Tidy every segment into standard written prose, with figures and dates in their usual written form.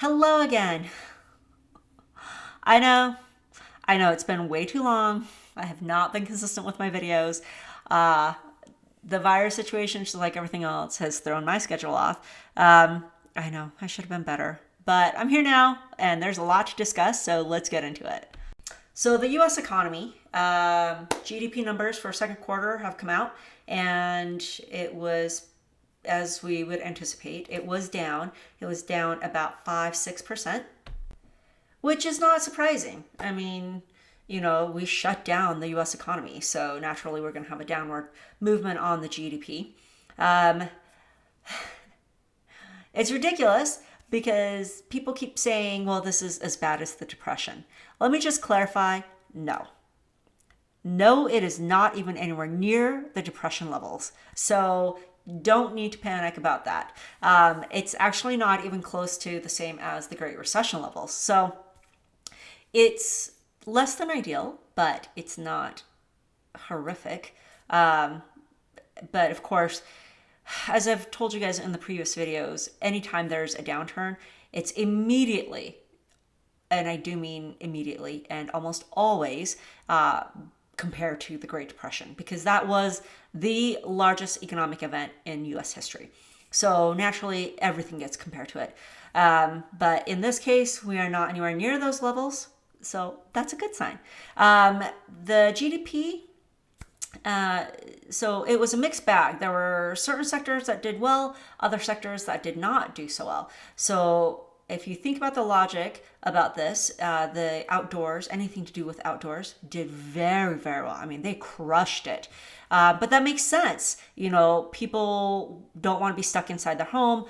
Hello again. I know, I know it's been way too long. I have not been consistent with my videos. Uh, the virus situation, just like everything else, has thrown my schedule off. I know, I should have been better. But I'm here now, and there's a lot to discuss, so let's get into it. So, the US economy, GDP numbers for second quarter have come out, and it was, as we would anticipate, it was down. It was down about 5-6%, which is not surprising. I mean, we shut down the US economy, so naturally we're going to have a downward movement on the GDP. Um, it's ridiculous because people keep saying, well, this is as bad as the Depression. Let me just clarify no. No, it is not even anywhere near the Depression levels. So don't need to panic about that. It's actually not even close to the same as the Great Recession levels. So it's less than ideal, but it's not horrific. But of course, as I've told you guys in the previous videos, anytime there's a downturn, it's immediately, and I do mean immediately, and almost always compared to the Great Depression, because that was the largest economic event in US history. So naturally, everything gets compared to it. But in this case, we are not anywhere near those levels. So that's a good sign. The GDP, so it was a mixed bag. There were certain sectors that did well, other sectors that did not do so well. So if you think about the logic about this, the outdoors, anything to do with outdoors, did very, very well. I mean, they crushed it. But that makes sense. People don't want to be stuck inside their home.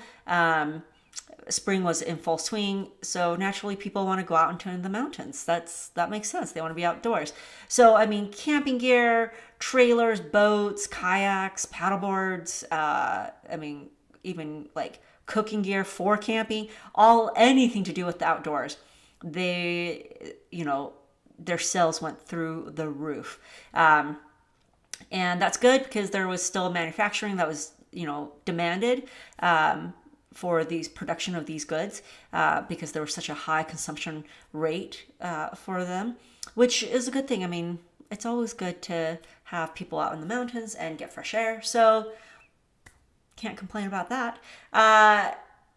Spring was in full swing, so naturally people want to go out into the mountains. That makes sense. They want to be outdoors. So I mean, camping gear, trailers, boats, kayaks, paddleboards. I mean, even like cooking gear for camping, anything to do with the outdoors. Their sales went through the roof, and that's good because there was still manufacturing that was demanded. For these production of these goods because there was such a high consumption rate for them, which is a good thing. I mean, it's always good to have people out in the mountains and get fresh air. So can't complain about that.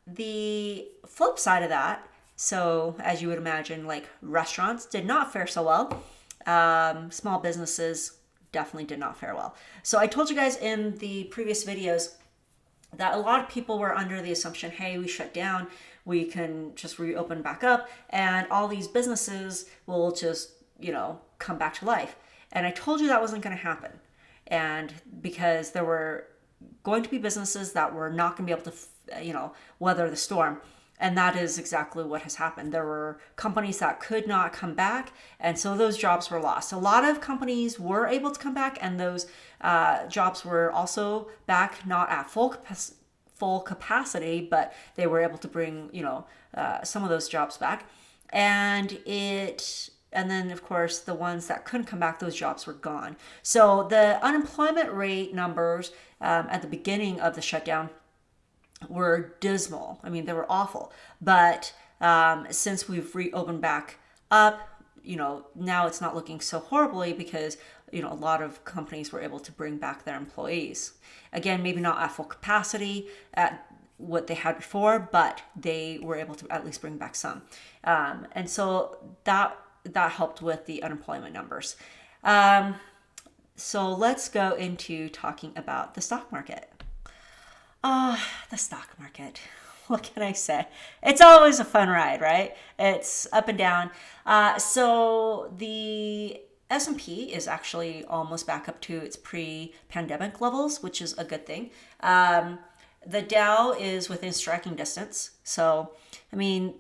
The flip side of that, so as you would imagine, like restaurants did not fare so well. Small businesses definitely did not fare well. So I told you guys in the previous videos that a lot of people were under the assumption, hey, we shut down, we can just reopen back up, and all these businesses will just, come back to life. And I told you that wasn't going to happen. And because there were going to be businesses that were not going to be able to, weather the storm. And that is exactly what has happened. There were companies that could not come back, and so those jobs were lost. A lot of companies were able to come back, and those jobs were also back, not at full capacity, but they were able to bring some of those jobs back. And then of course the ones that couldn't come back, those jobs were gone. So the unemployment rate numbers at the beginning of the shutdown were dismal. I mean, they were awful. But since we've reopened back up, now it's not looking so horribly because, a lot of companies were able to bring back their employees. Again, maybe not at full capacity at what they had before, but they were able to at least bring back some. And so that helped with the unemployment numbers. So let's go into talking about the stock market. The stock market. What can I say? It's always a fun ride, right? It's up and down. So the S&P is actually almost back up to its pre-pandemic levels, which is a good thing. The Dow is within striking distance. So, I mean,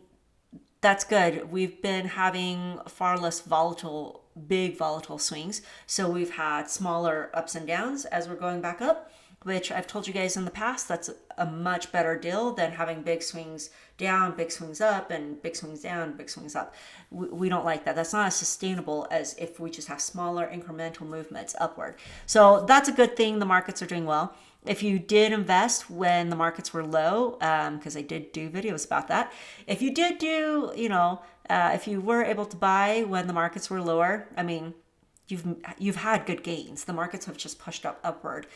that's good. We've been having far less big volatile swings. So we've had smaller ups and downs as we're going back up, which I've told you guys in the past, that's a much better deal than having big swings down, big swings up, and big swings down, big swings up. We don't like that. That's not as sustainable as if we just have smaller incremental movements upward. So that's a good thing. The markets are doing well. if you did invest when the markets were low, because I did do videos about that, if you did do, if you were able to buy when the markets were lower, I mean, you've had good gains. The markets have just pushed upward,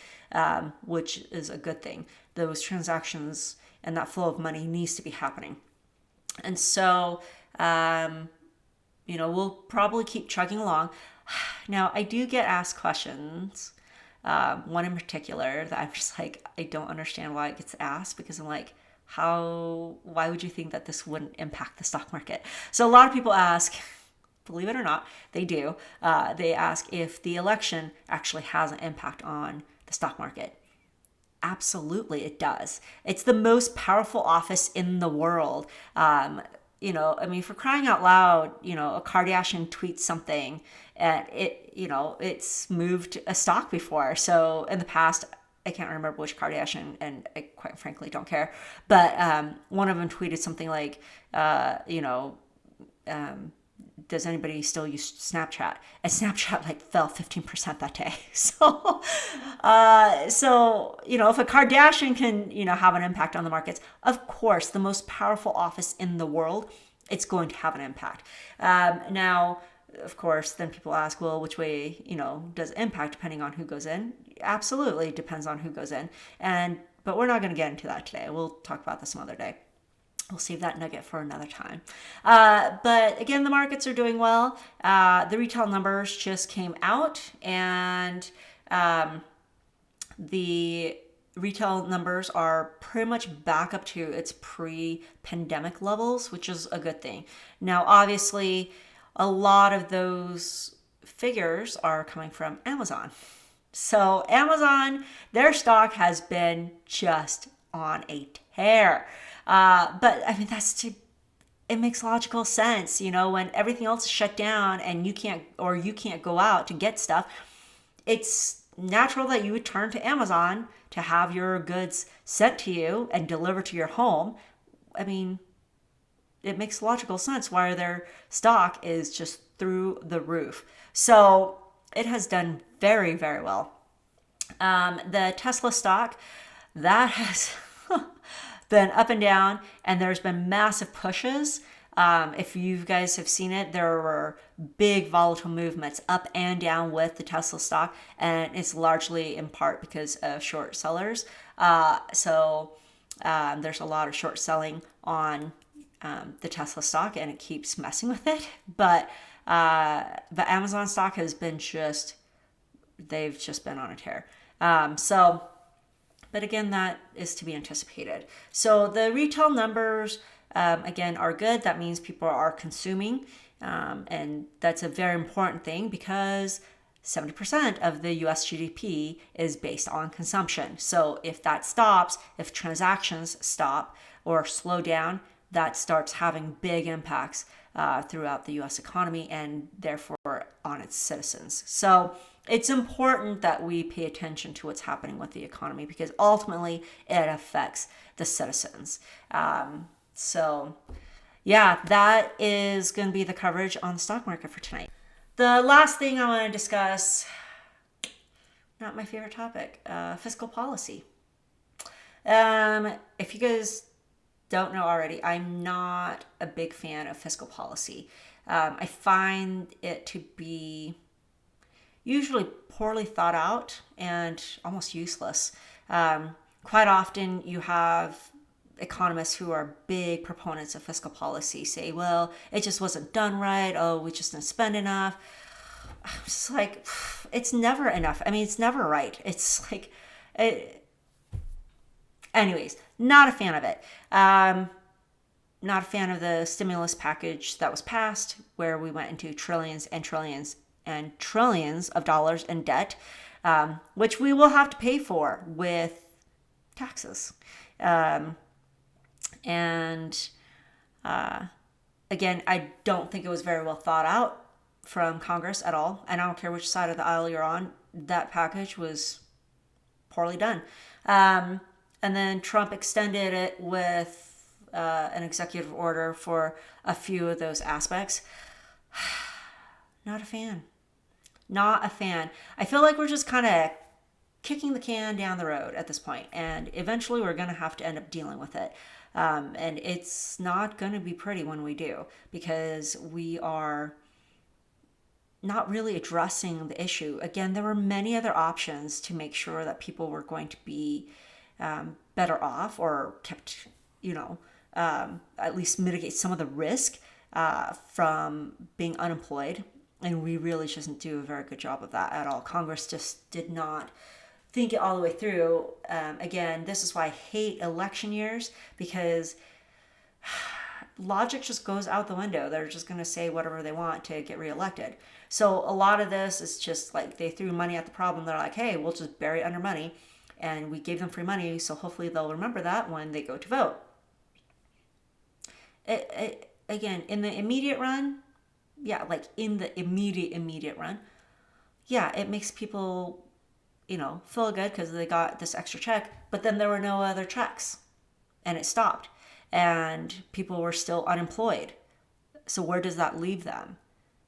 which is a good thing. Those transactions and that flow of money needs to be happening. And so, we'll probably keep chugging along. Now, I do get asked questions, one in particular that I'm just like, I don't understand why it gets asked, because I'm like, why would you think that this wouldn't impact the stock market? So a lot of people ask, believe it or not, they do. They ask if the election actually has an impact on the stock market. Absolutely, it does. It's the most powerful office in the world. For crying out loud, a Kardashian tweets something and it's moved a stock before. So in the past, I can't remember which Kardashian, and I quite frankly don't care. But one of them tweeted something like, does anybody still use Snapchat? And Snapchat fell 15% that day. So, if a Kardashian can, have an impact on the markets, of course, the most powerful office in the world, it's going to have an impact. Now, of course, then people ask, well, which way, does it impact depending on who goes in? Absolutely, it depends on who goes in. But we're not going to get into that today. We'll talk about this some other day. We'll save that nugget for another time. But again, the markets are doing well. The retail numbers just came out, and the retail numbers are pretty much back up to its pre-pandemic levels, which is a good thing. Now, obviously, a lot of those figures are coming from Amazon. So Amazon, their stock has been just on a tear. But I mean, it makes logical sense, when everything else is shut down and you can't go out to get stuff, it's natural that you would turn to Amazon to have your goods sent to you and delivered to your home. I mean, it makes logical sense why their stock is just through the roof. So it has done very, very well. The Tesla stock, that has been up and down, and there's been massive pushes. If you guys have seen it, there were big volatile movements up and down with the Tesla stock, and it's largely in part because of short sellers. So there's a lot of short selling on the Tesla stock, and it keeps messing with it. But the Amazon stock has been they've just been on a tear. But again, that is to be anticipated. So the retail numbers, again, are good. That means people are consuming. And that's a very important thing because 70% of the US GDP is based on consumption. So if that stops, if transactions stop or slow down, that starts having big impacts throughout the US economy and therefore on its citizens. So it's important that we pay attention to what's happening with the economy because ultimately it affects the citizens. That is going to be the coverage on the stock market for tonight. The last thing I want to discuss, not my favorite topic, fiscal policy. If you guys don't know already, I'm not a big fan of fiscal policy. I find it to be usually poorly thought out and almost useless. Quite often you have economists who are big proponents of fiscal policy say, well, it just wasn't done right. Oh, we just didn't spend enough. I'm just like, it's never enough. I mean, it's never right. It's like, anyways, not a fan of it. Not a fan of the stimulus package that was passed where we went into trillions and trillions and trillions of dollars in debt, which we will have to pay for with taxes. Again, I don't think it was very well thought out from Congress at all. And I don't care which side of the aisle you're on, that package was poorly done. And then Trump extended it with an executive order for a few of those aspects. Not a fan. Not a fan. I feel like we're just kind of kicking the can down the road at this point, and eventually we're going to have to end up dealing with it. And it's not going to be pretty when we do, because we are not really addressing the issue. Again, there were many other options to make sure that people were going to be better off, or kept, at least mitigate some of the risk from being unemployed. And we really just didn't do a very good job of that at all. Congress just did not think it all the way through. Again, this is why I hate election years, because logic just goes out the window. They're just going to say whatever they want to get reelected. So a lot of this is just like they threw money at the problem. They're like, hey, we'll just bury it under money. And we gave them free money, so hopefully they'll remember that when they go to vote. Again, in the immediate run, yeah, like in the immediate run, yeah, it makes people, feel good because they got this extra check, but then there were no other checks and it stopped and people were still unemployed. So where does that leave them?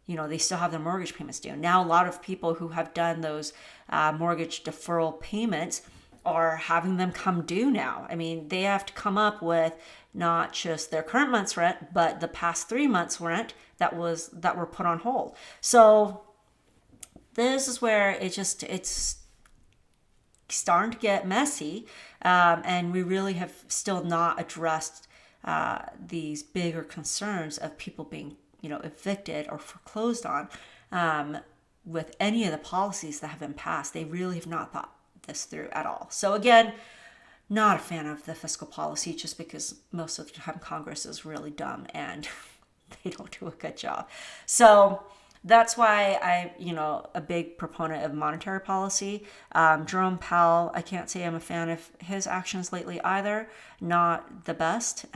They still have their mortgage payments due. Now, a lot of people who have done those mortgage deferral payments are having them come due now. I mean, they have to come up with not just their current month's rent, but the past 3 months' rent that were put on hold. So this is where it's starting to get messy, and we really have still not addressed these bigger concerns of people being, evicted or foreclosed on with any of the policies that have been passed. They really have not thought this through at all. So again, not a fan of the fiscal policy, just because most of the time Congress is really dumb and they don't do a good job. So that's why a big proponent of monetary policy. Jerome Powell, I can't say I'm a fan of his actions lately either. Not the best.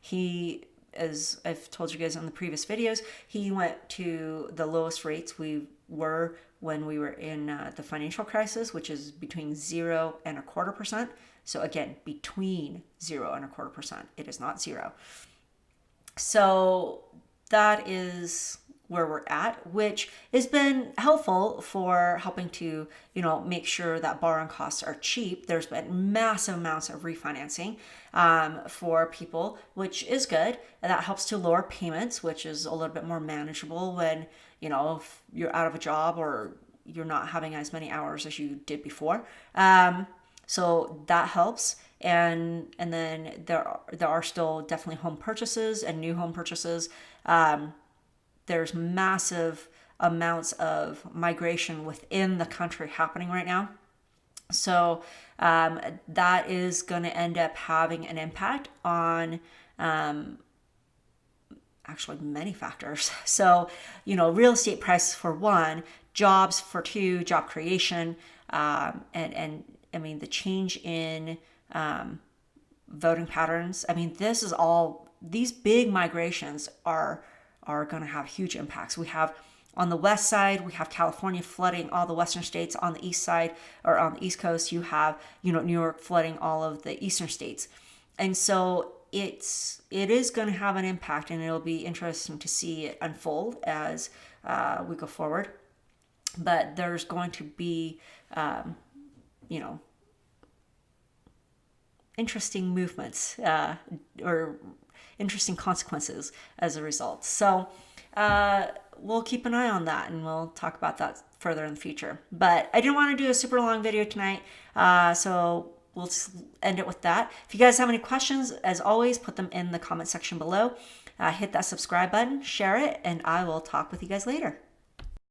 He, as I've told you guys in the previous videos, he went to the lowest rates we were when we were in the financial crisis, which is between 0.25%. So again, between 0.25%. It is not 0. So that is where we're at, which has been helpful for helping to, make sure that borrowing costs are cheap. There's been massive amounts of refinancing for people, which is good. And that helps to lower payments, which is a little bit more manageable when, if you're out of a job or you're not having as many hours as you did before. So that helps. And then there are still definitely home purchases and new home purchases. There's massive amounts of migration within the country happening right now. So that is going to end up having an impact on actually many factors. So, real estate prices for one, jobs for two, job creation, and I mean, the change in voting patterns. I mean, these big migrations are going to have huge impacts. We have on the west side, we have California flooding all the western states. On the east side, or on the east coast, you have, New York flooding all of the eastern states. And so it is going to have an impact, and it'll be interesting to see it unfold as we go forward. But there's going to be, interesting movements or interesting consequences as a result. So we'll keep an eye on that, and we'll talk about that further in the future. But I didn't want to do a super long video tonight, so we'll just end it with that. If you guys have any questions, as always, put them in the comment section below. Hit that subscribe button, share it, and I will talk with you guys later.